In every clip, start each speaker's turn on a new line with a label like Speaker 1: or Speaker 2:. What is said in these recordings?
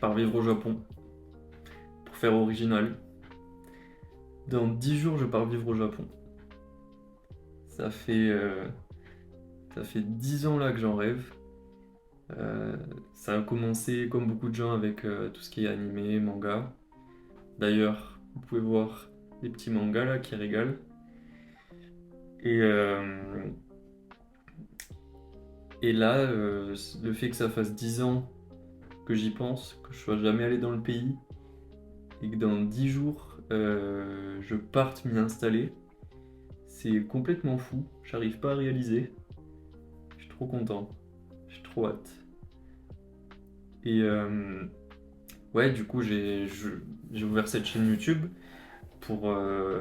Speaker 1: pars vivre au Japon pour faire original. Dans 10 jours, je pars vivre au Japon. Ça fait, euh, Ça fait 10 ans là que j'en rêve. Euh, Ça a commencé comme beaucoup de gens avec tout ce qui est animé, manga. D'ailleurs, vous pouvez voir les petits mangas là qui régalent. Et, euh, et là, le fait que ça fasse 10 ans que j'y pense, que je sois jamais allé dans le pays, et que dans 10 jours, je parte m'y installer, c'est complètement fou. J'arrive pas à réaliser. Je suis trop content. J'ai trop hâte. Et ouais, du coup, j'ai ouvert cette chaîne YouTube pour, euh,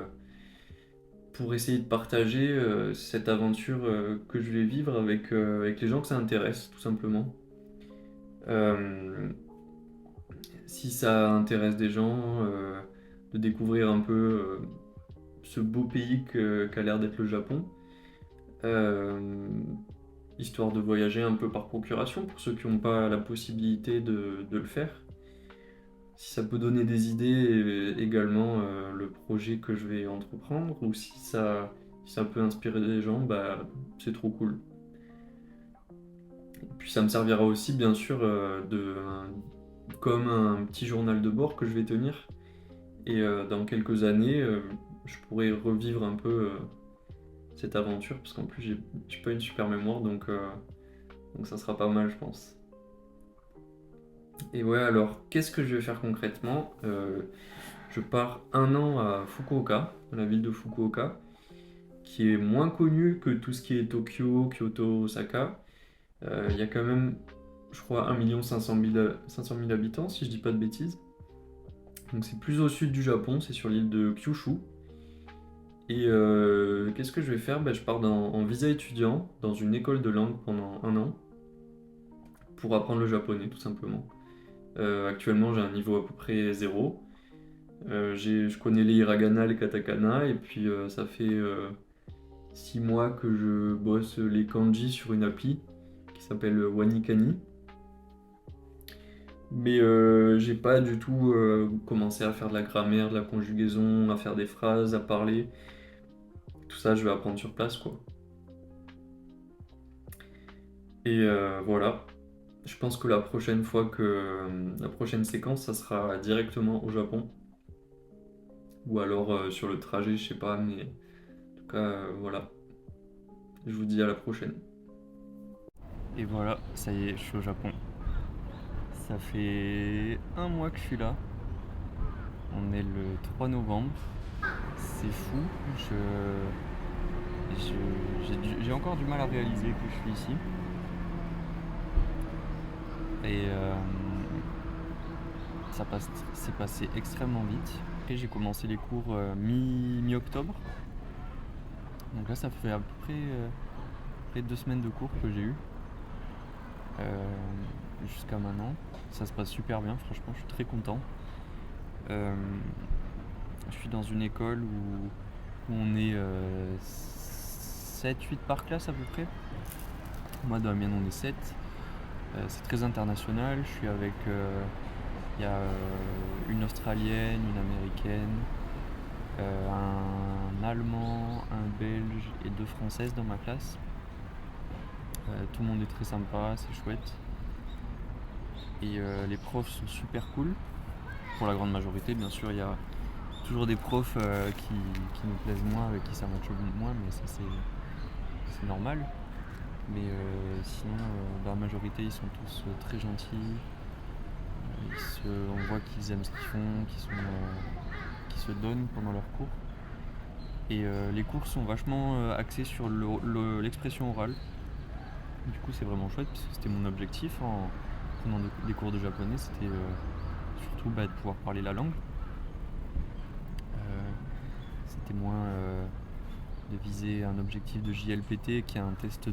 Speaker 1: pour essayer de partager cette aventure que je vais vivre avec les gens que ça intéresse, tout simplement. Euh, Si ça intéresse des gens, de découvrir un peu ce beau pays qu'a l'air d'être le Japon, euh, histoire de voyager un peu par procuration pour ceux qui n'ont pas la possibilité de le faire. Si ça peut donner des idées et également le projet que je vais entreprendre, ou si ça peut inspirer des gens, bah, c'est trop cool. Et puis ça me servira aussi bien sûr comme un petit journal de bord que je vais tenir. Et dans quelques années, je pourrais revivre un peu cette aventure, parce qu'en plus j'ai pas une super mémoire, donc ça sera pas mal je pense. Et ouais, alors qu'est-ce que je vais faire concrètement? Je pars un an à Fukuoka, la ville de Fukuoka, qui est moins connue que tout ce qui est Tokyo, Kyoto, Osaka. Il y a quand même, je crois, 1 500 000 habitants, si je dis pas de bêtises. Donc c'est plus au sud du Japon, c'est sur l'île de Kyushu. Et qu'est-ce que je vais faire? Bah, je pars en visa étudiant dans une école de langue pendant un an pour apprendre le japonais, tout simplement. Actuellement, j'ai un niveau à peu près zéro. Je connais les hiragana, les katakana, et puis ça fait 6 mois que je bosse les kanji sur une appli qui s'appelle Wanikani. Mais j'ai pas du tout commencé à faire de la grammaire, de la conjugaison, à faire des phrases, à parler. Tout ça, je vais apprendre sur place, quoi. Et voilà. Je pense que la prochaine séquence, ça sera directement au Japon. Ou alors sur le trajet, je sais pas, mais en tout cas, voilà. Je vous dis à la prochaine. Et voilà, ça y est, je suis au Japon. Ça fait un mois que je suis là. On est le 3 novembre. C'est fou. J'ai encore du mal à réaliser que je suis ici. Et c'est passé extrêmement vite. Après, j'ai commencé les cours mi-octobre. Donc là, ça fait à peu près 2 semaines de cours que j'ai eu jusqu'à maintenant. Ça se passe super bien, franchement, je suis très content. Euh, je suis dans une école où on est 7-8 par classe à peu près. Moi, dans la mienne, on est 7. C'est très international. Je suis avec. Il y a une Australienne, une Américaine, un Allemand, un Belge et 2 Françaises dans ma classe. Tout le monde est très sympa, c'est chouette. Et les profs sont super cool. Pour la grande majorité, bien sûr, il y a toujours des profs qui nous plaisent moins, avec qui ça matche moins, mais ça c'est normal. Mais sinon, dans la majorité, ils sont tous très gentils. On voit qu'ils aiment ce qu'ils font, qu'ils se donnent pendant leurs cours. Et les cours sont vachement axés sur l'expression orale. Du coup, c'est vraiment chouette, parce que c'était mon objectif en prenant des cours de japonais, c'était surtout de pouvoir parler la langue. C'était moins de viser un objectif de JLPT qui est un test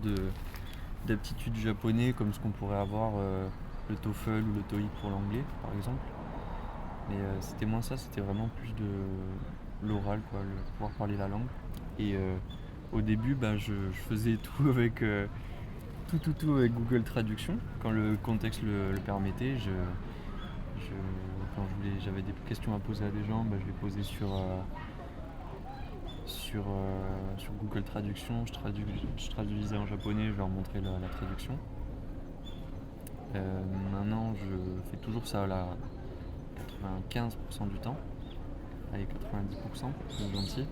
Speaker 1: d'aptitude du japonais comme ce qu'on pourrait avoir le TOEFL ou le TOEIC pour l'anglais par exemple. Mais c'était moins ça, c'était vraiment plus de l'oral, quoi, le pouvoir parler la langue. Et au début, je faisais tout avec tout avec Google Traduction quand le contexte le permettait.
Speaker 2: J'avais des questions à poser à des gens, je les posais sur Google Traduction, je traduisais en japonais, je leur montrais la traduction. Maintenant, je fais toujours ça là, 95% du temps, allez 90%, c'est gentil.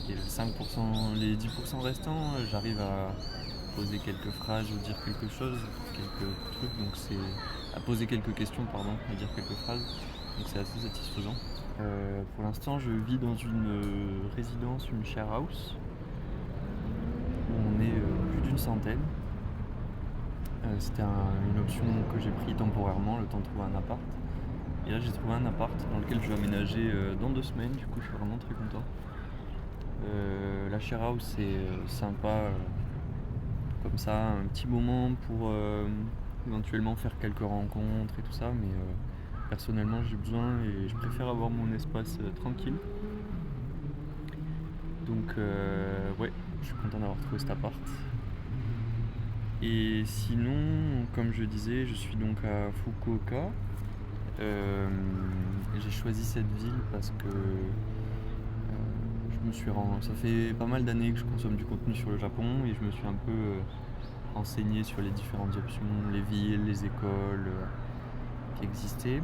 Speaker 2: Et les 10% restants, j'arrive à poser quelques phrases ou dire quelque chose, quelques trucs, donc c'est à poser quelques questions, pardon, et dire quelques phrases, donc c'est assez satisfaisant. Pour l'instant, je vis dans une résidence, une share house, où on est plus d'une centaine. C'était une option que j'ai pris temporairement, le temps de trouver un appart. Et là, j'ai trouvé un appart dans lequel je vais aménager dans 2 semaines, du coup, je suis vraiment très content. La share house, c'est sympa, comme ça, un petit moment pour éventuellement faire quelques rencontres et tout ça, mais personnellement, j'ai besoin et je préfère avoir mon espace tranquille. Donc, ouais, je suis content d'avoir trouvé cet appart. Et sinon, comme je disais, je suis donc à Fukuoka. J'ai choisi cette ville parce que ça fait pas mal d'années que je consomme du contenu sur le Japon et je me suis un peu renseigné sur les différentes options, les villes, les écoles qui existaient.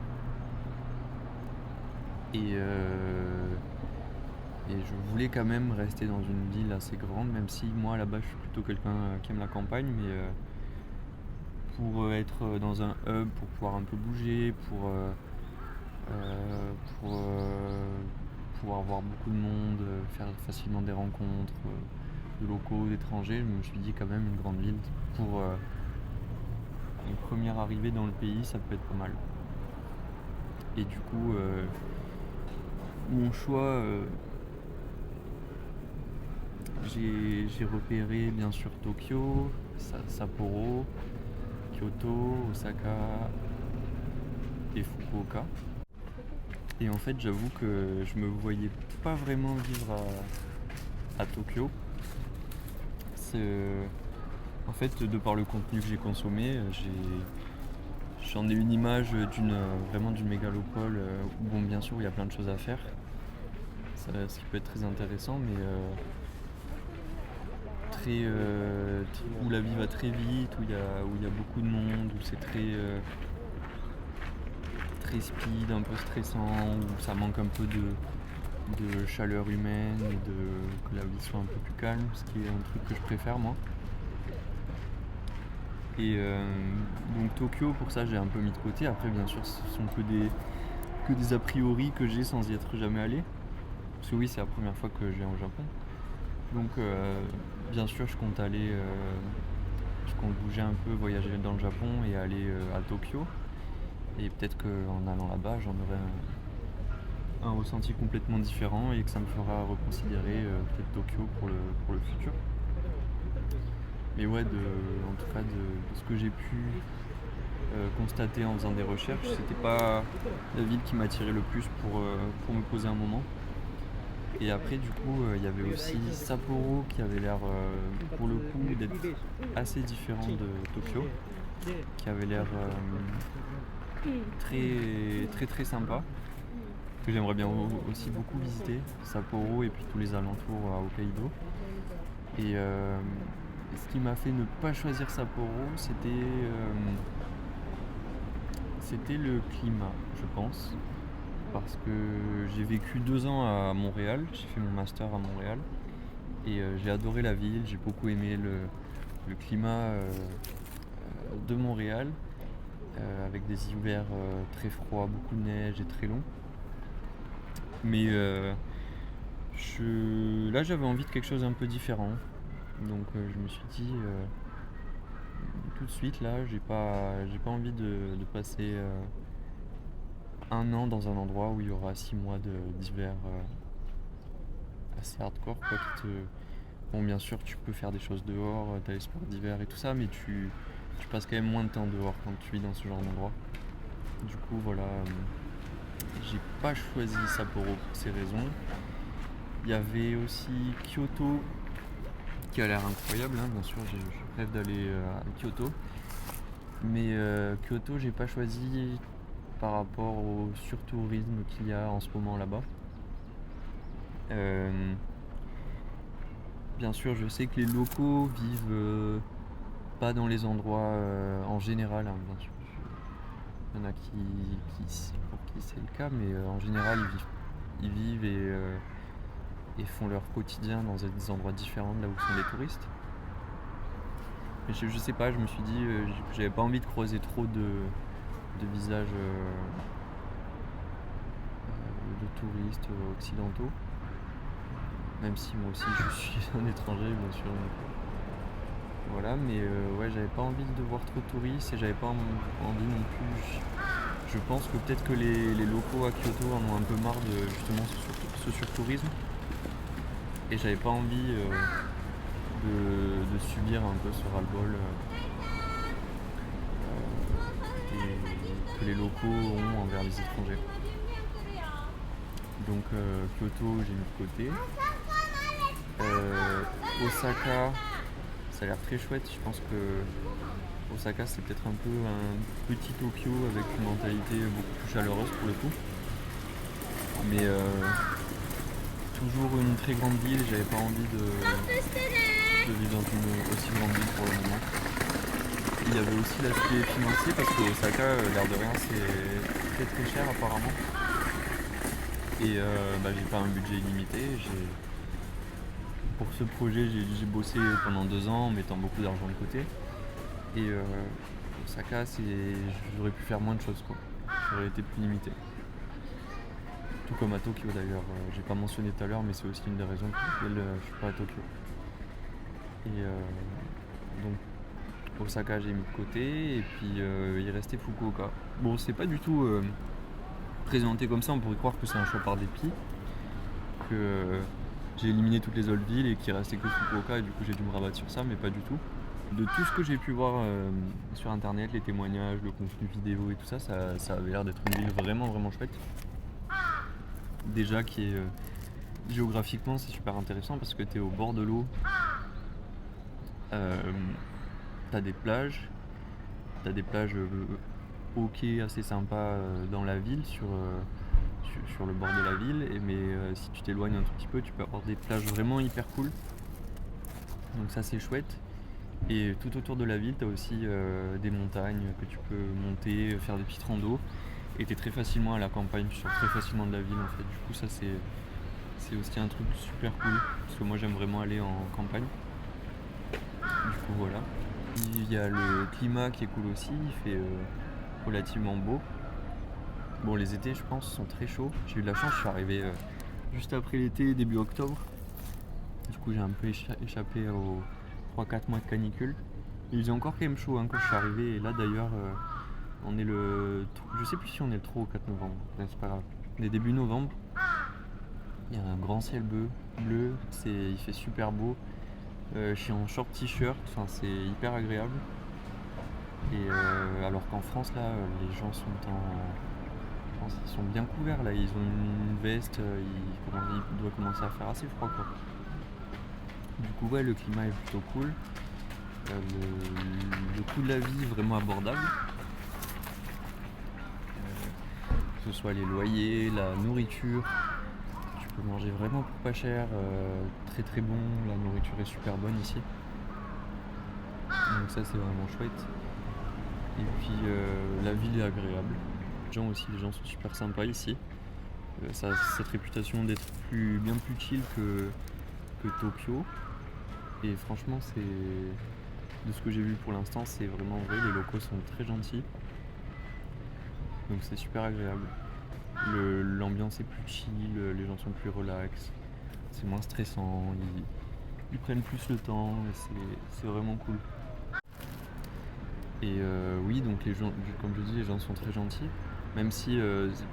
Speaker 2: Et je voulais quand même rester dans une ville assez grande, même si moi là-bas je suis plutôt quelqu'un qui aime la campagne, mais pour être dans un hub, pour pouvoir un peu bouger, pouvoir voir beaucoup de monde, faire facilement des rencontres de locaux, d'étrangers, je me suis dit quand même une grande ville pour une première arrivée dans le pays, ça peut être pas mal. Et du coup, mon choix, j'ai repéré bien sûr Tokyo, Sapporo, Kyoto, Osaka et Fukuoka. Et en fait, j'avoue que je me voyais pas vraiment vivre à Tokyo. En fait, de par le contenu que j'ai consommé, j'en ai une image vraiment d'une mégalopole où, bon, bien sûr, il y a plein de choses à faire, ce qui peut être très intéressant, mais où la vie va très vite, où il y a beaucoup de monde, où c'est très speed, un peu stressant, où ça manque un peu de chaleur humaine et que la vie soit un peu plus calme, ce qui est un truc que je préfère moi. Et donc Tokyo, pour ça j'ai un peu mis de côté. Après bien sûr ce sont que des a priori que j'ai sans y être jamais allé. Parce que oui, c'est la première fois que je vais au Japon. Donc bien sûr je compte bouger un peu, voyager dans le Japon et aller à Tokyo. Et peut-être qu'en allant là-bas j'en aurai un ressenti complètement différent et que ça me fera reconsidérer peut-être Tokyo pour le futur. Mais ouais, en tout cas de ce que j'ai pu constater en faisant des recherches, c'était pas la ville qui m'attirait le plus pour me poser un moment. Et après du coup il y avait aussi Sapporo qui avait l'air pour le coup d'être assez différent de Tokyo, qui avait l'air très très très sympa, que j'aimerais bien aussi beaucoup visiter, Sapporo et puis tous les alentours à Hokkaido. Et ce qui m'a fait ne pas choisir Sapporo, c'était le climat, je pense. Parce que j'ai vécu 2 ans à Montréal, j'ai fait mon master à Montréal. Et j'ai adoré la ville, j'ai beaucoup aimé le climat de Montréal, avec des hivers très froids, beaucoup de neige et très longs. Mais là j'avais envie de quelque chose un peu différent. Donc je me suis dit tout de suite là, j'ai pas envie de passer 1 an dans un endroit où il y aura 6 mois d'hiver assez hardcore quoi, Bon, bien sûr tu peux faire des choses dehors, t'as les sports d'hiver et tout ça, mais tu passes quand même moins de temps dehors quand tu vis dans ce genre d'endroit. Du coup voilà, j'ai pas choisi Sapporo pour ces raisons. Il y avait aussi Kyoto qui a l'air incroyable, hein, bien sûr, je rêve d'aller à Kyoto. Mais Kyoto, j'ai pas choisi par rapport au surtourisme qu'il y a en ce moment là-bas. Bien sûr, je sais que les locaux vivent pas dans les endroits en général, hein, bien sûr. Il y en a pour qui c'est le cas, mais en général, ils vivent et font leur quotidien dans des endroits différents de là où sont les touristes. Mais je sais pas, je me suis dit que j'avais pas envie de croiser trop de visages de touristes occidentaux. Même si moi aussi je suis un étranger, bien sûr. Voilà, mais ouais, j'avais pas envie de voir trop de touristes et j'avais pas envie non plus. Je pense que peut-être que les locaux à Kyoto en ont un peu marre de justement ce surtourisme. Et j'avais pas envie de subir un peu ce ras-le-bol que les locaux ont envers les étrangers. Donc Kyoto, j'ai mis de côté. Osaka, ça a l'air très chouette. Je pense que Osaka, c'est peut-être un peu un petit Tokyo avec une mentalité beaucoup plus chaleureuse pour le coup. Mais toujours une très grande ville, j'avais pas envie de vivre dans une aussi grande ville pour le moment. Il y avait aussi l'aspect financier parce que Osaka, l'air de rien, c'est très très cher apparemment. Et j'ai pas un budget illimité. Pour ce projet, j'ai bossé pendant 2 ans en mettant beaucoup d'argent de côté. Et Osaka, j'aurais pu faire moins de choses, quoi. J'aurais été plus limité. Tout comme à Tokyo d'ailleurs. J'ai pas mentionné tout à l'heure, mais c'est aussi une des raisons pour lesquelles je suis pas à Tokyo. Et donc Osaka, j'ai mis de côté. Et puis il restait Fukuoka. Bon, c'est pas du tout présenté comme ça. On pourrait croire que c'est un choix par dépit. Que j'ai éliminé toutes les autres villes et qu'il restait que Fukuoka. Et du coup, j'ai dû me rabattre sur ça, mais pas du tout. De tout ce que j'ai pu voir sur internet, les témoignages, le contenu vidéo et tout ça, ça avait l'air d'être une ville vraiment vraiment chouette. Déjà qui est géographiquement c'est super intéressant parce que tu es au bord de l'eau, t'as des plages au quai assez sympas dans la ville, sur le bord de la ville, mais si tu t'éloignes un tout petit peu, tu peux avoir des plages vraiment hyper cool. Donc ça c'est chouette. Et tout autour de la ville, tu as aussi des montagnes que tu peux monter, faire des petites randos. Et tu es très facilement à la campagne, tu sors très facilement de la ville en fait. Du coup, ça c'est aussi un truc super cool. Parce que moi j'aime vraiment aller en campagne. Du coup, voilà. Il y a le climat qui est cool aussi, il fait relativement beau. Bon, les étés, je pense, sont très chauds. J'ai eu de la chance, je suis arrivé juste après l'été, début octobre. Du coup, j'ai un peu échappé aux 3-4 mois de canicule. Il faisait encore quand même chaud quand je suis arrivé. Et là d'ailleurs, on est je sais plus si on est le 3 ou 4 novembre. Mais c'est pas grave. On est début novembre. Il y a un grand ciel bleu. Il fait super beau. Je suis en short t-shirt. Enfin, c'est hyper agréable. Et alors qu'en France, là, les gens sont je pense qu'ils sont bien couverts. Là, ils ont une veste. Il doit commencer à faire assez froid, quoi. Du coup, ouais, le climat est plutôt cool. Le coût de la vie est vraiment abordable. Que ce soit les loyers, la nourriture. Tu peux manger vraiment pour pas cher. Très très bon. La nourriture est super bonne ici. Donc ça, c'est vraiment chouette. Et puis la ville est agréable. Les gens sont super sympas ici. Ça a cette réputation d'être bien plus chill que Tokyo. Et franchement, de ce que j'ai vu pour l'instant, c'est vraiment vrai. Les locaux sont très gentils. Donc c'est super agréable. L'ambiance est plus chill, les gens sont plus relax. C'est moins stressant. Ils prennent plus le temps. C'est vraiment cool. Et oui, donc les gens, comme je dis, les gens sont très gentils. Même si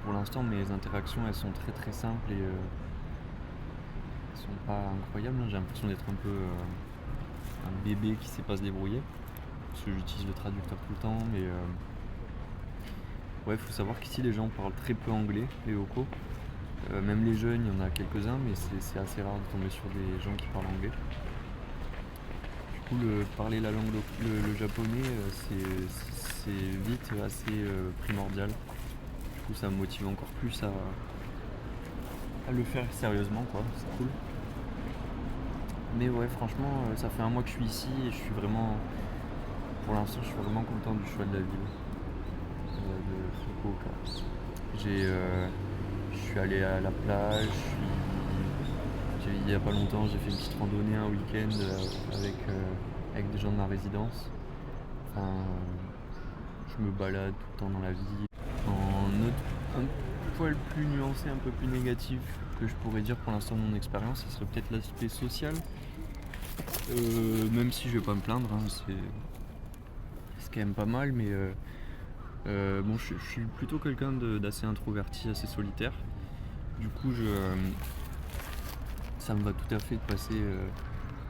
Speaker 2: pour l'instant mes interactions elles sont très très simples et elles sont pas incroyables. J'ai l'impression d'être un peu un bébé qui sait pas se débrouiller. Parce que j'utilise le traducteur tout le temps, mais ouais, faut savoir qu'ici les gens parlent très peu anglais, les locaux. Même les jeunes, il y en a quelques-uns, mais c'est assez rare de tomber sur des gens qui parlent anglais. Du coup, parler la langue, le japonais, c'est vite assez primordial. coup ça me motive encore plus à le faire sérieusement quoi, c'est cool. Mais ouais, franchement, ça fait 1 mois que je suis ici et pour l'instant, je suis vraiment content du choix de la ville, de Fukuoka. Je suis allé à la plage, il y a pas longtemps, j'ai fait une petite randonnée un week-end avec des gens de ma résidence. Enfin, je me balade tout le temps dans la ville. Un poil plus nuancé, un peu plus négatif que je pourrais dire pour l'instant de mon expérience, ce serait peut-être l'aspect social. Même si je vais pas me plaindre, hein, c'est quand même pas mal, mais bon, je suis plutôt quelqu'un d'assez introverti, assez solitaire. Du coup, ça me va tout à fait de passer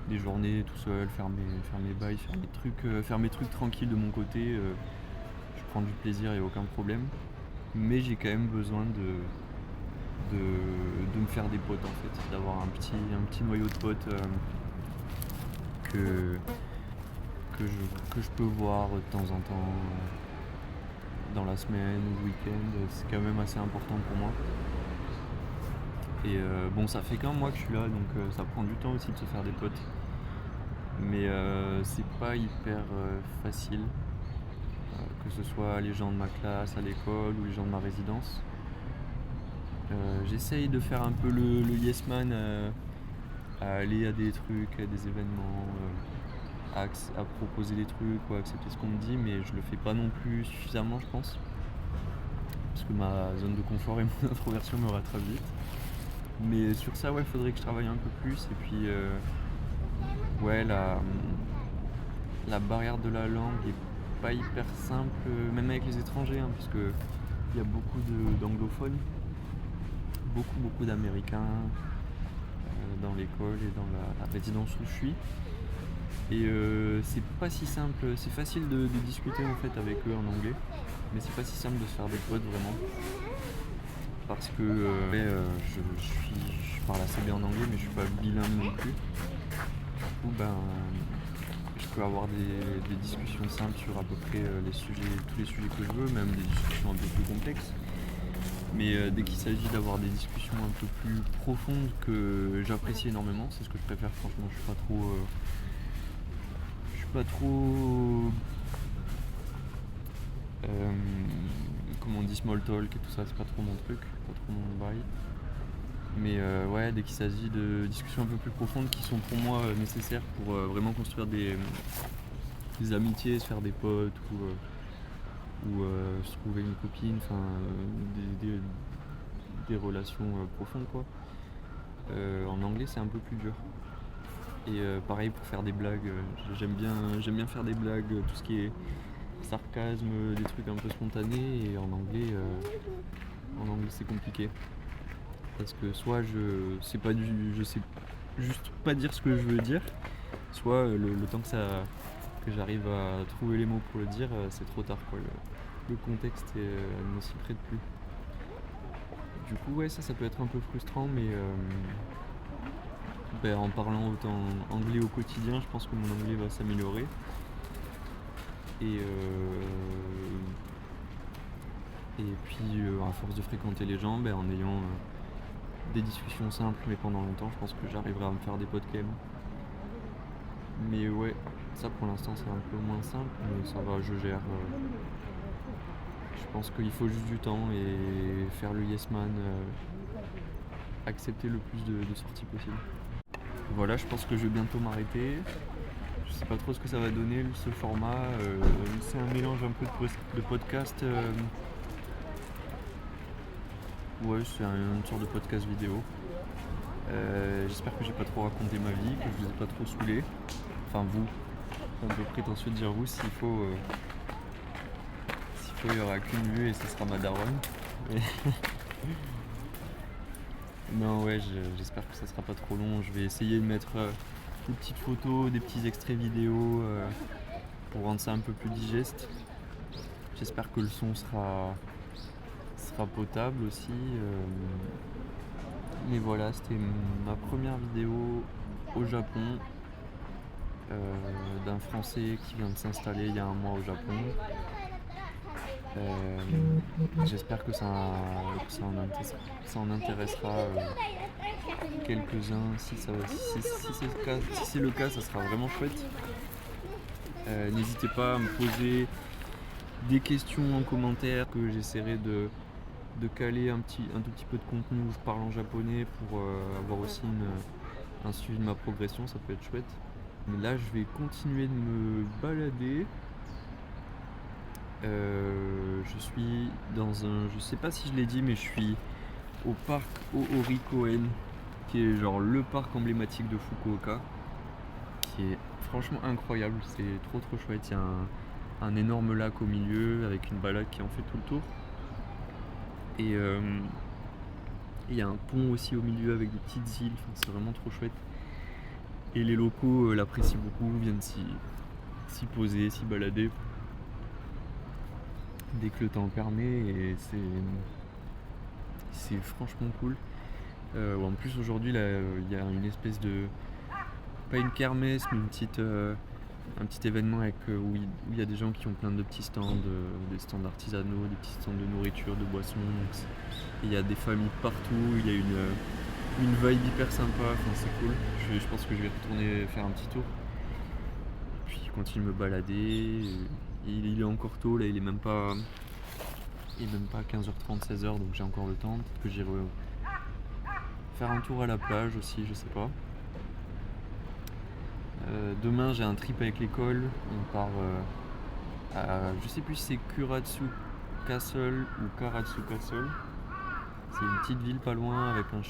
Speaker 2: des journées tout seul, faire mes bails, faire mes trucs tranquilles de mon côté. Je prends du plaisir, il n'y a aucun problème. Mais j'ai quand même besoin de me faire des potes en fait, d'avoir un petit noyau de potes que je peux voir de temps en temps dans la semaine ou le week-end. C'est quand même assez important pour moi. Et bon, ça fait qu'1 mois que je suis là, donc ça prend du temps aussi de se faire des potes. Mais c'est pas hyper facile, que ce soit les gens de ma classe à l'école ou les gens de ma résidence. J'essaye de faire un peu le yes man, à aller à des trucs, à des événements, à proposer des trucs ou à accepter ce qu'on me dit, mais je le fais pas non plus suffisamment, je pense. Parce que ma zone de confort et mon introversion me rattrapent vite. Mais sur ça, ouais, faudrait que je travaille un peu plus. Et puis, ouais, la barrière de la langue est pas hyper simple, même avec les étrangers, hein, parce que il y a beaucoup d'anglophones, beaucoup d'américains dans l'école et dans la résidence où je suis. Et c'est pas si simple, c'est facile de discuter en fait avec eux en anglais, mais c'est pas si simple de se faire des potes vraiment. Parce que je parle assez bien en anglais, mais je suis pas bilingue non plus. Du coup, je peux avoir des discussions simples sur à peu près tous les sujets que je veux, même des discussions un peu plus complexes. Mais dès qu'il s'agit d'avoir des discussions un peu plus profondes que j'apprécie énormément, c'est ce que je préfère. Franchement, je suis pas trop comment on dit, small talk et tout ça, c'est pas trop mon truc, pas trop mon bail. Mais ouais, dès qu'il s'agit de discussions un peu plus profondes qui sont pour moi nécessaires pour vraiment construire des amitiés, se faire des potes ou se trouver une copine, enfin des relations profondes quoi. En anglais c'est un peu plus dur. Et pareil pour faire des blagues, j'aime bien faire des blagues, tout ce qui est sarcasme, des trucs un peu spontanés, et en anglais c'est compliqué. Parce que soit je sais juste pas dire ce que je veux dire, soit le temps que j'arrive à trouver les mots pour le dire, c'est trop tard quoi. Le contexte ne s'y prête plus. Du coup ouais, ça peut être un peu frustrant, mais en parlant autant anglais au quotidien, je pense que mon anglais va s'améliorer. Et puis à force de fréquenter les gens, en ayant des discussions simples mais pendant longtemps, je pense que j'arriverai à me faire des potes quand même. Mais ouais, ça pour l'instant c'est un peu moins simple, mais ça va, je gère. Je pense qu'il faut juste du temps et faire le yes man, accepter le plus de sorties possible. Voilà, je pense que je vais bientôt m'arrêter. Je sais pas trop ce que ça va donner ce format. C'est un mélange un peu de podcast. Ouais, c'est une sorte de podcast vidéo. J'espère que j'ai pas trop raconté ma vie, que je vous ai pas trop saoulé. Enfin vous, un peu prétentieux de dire vous, s'il faut il y aura qu'une vue et ce sera ma daronne. Non ouais, j'espère que ça sera pas trop long. Je vais essayer de mettre des petites photos, des petits extraits vidéo pour rendre ça un peu plus digeste. J'espère que le son sera potable aussi. Mais voilà, c'était ma première vidéo au Japon, d'un Français qui vient de s'installer il y a 1 mois au Japon. J'espère que ça en intéressera quelques-uns. Si c'est le cas, ça sera vraiment chouette. N'hésitez pas à me poser des questions en commentaire que j'essaierai de caler un tout petit peu de contenu où je parle en japonais pour avoir aussi un suivi de ma progression, ça peut être chouette. Mais là je vais continuer de me balader. Je suis dans je sais pas si je l'ai dit, mais je suis au parc Oorikoen, qui est genre le parc emblématique de Fukuoka, qui est franchement incroyable, c'est trop chouette. Il y a un énorme lac au milieu avec une balade qui en fait tout le tour. Et il y a un pont aussi au milieu avec des petites îles, enfin, c'est vraiment trop chouette. Et les locaux l'apprécient beaucoup, viennent s'y poser, s'y balader dès que le temps permet, et c'est franchement cool. En plus aujourd'hui là, il y a une espèce de, pas une kermesse, mais un petit événement où il y a des gens qui ont plein de petits stands, des stands artisanaux, des petits stands de nourriture, de boissons. Il y a des familles partout, il y a une vibe hyper sympa, enfin, c'est cool. Je pense que je vais retourner faire un petit tour. Puis continuer de me balader. Il est encore tôt, là il est même pas 15h30, 16h, donc j'ai encore le temps. Peut-être que j'irai faire un tour à la plage aussi, je sais pas. Demain j'ai un trip avec l'école, on part je sais plus si c'est Kuratsu Castle ou Karatsu Castle. C'est une petite ville pas loin avec un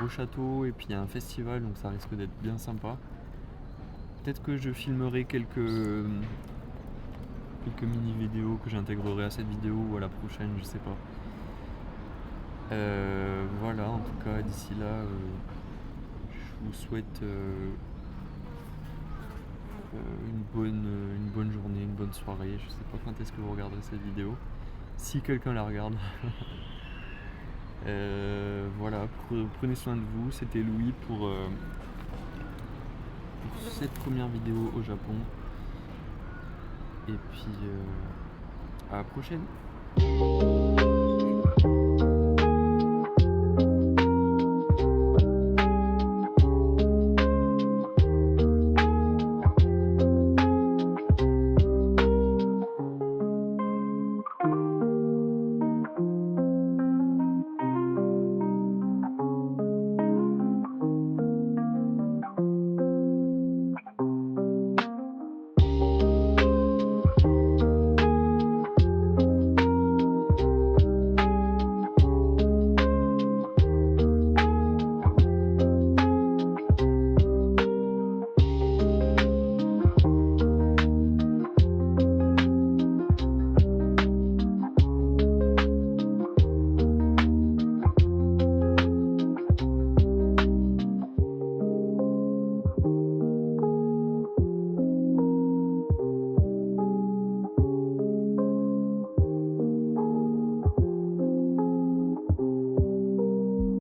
Speaker 2: beau château, et puis il y a un festival, donc ça risque d'être bien sympa. Peut-être que je filmerai quelques mini vidéos que j'intégrerai à cette vidéo ou à la prochaine, je sais pas. Voilà, en tout cas d'ici là, je vous souhaite une bonne journée, une bonne soirée. Je sais pas quand est-ce que vous regarderez cette vidéo, si quelqu'un la regarde. Voilà, prenez soin de vous. C'était Louis pour cette première vidéo au Japon. Et puis à la prochaine.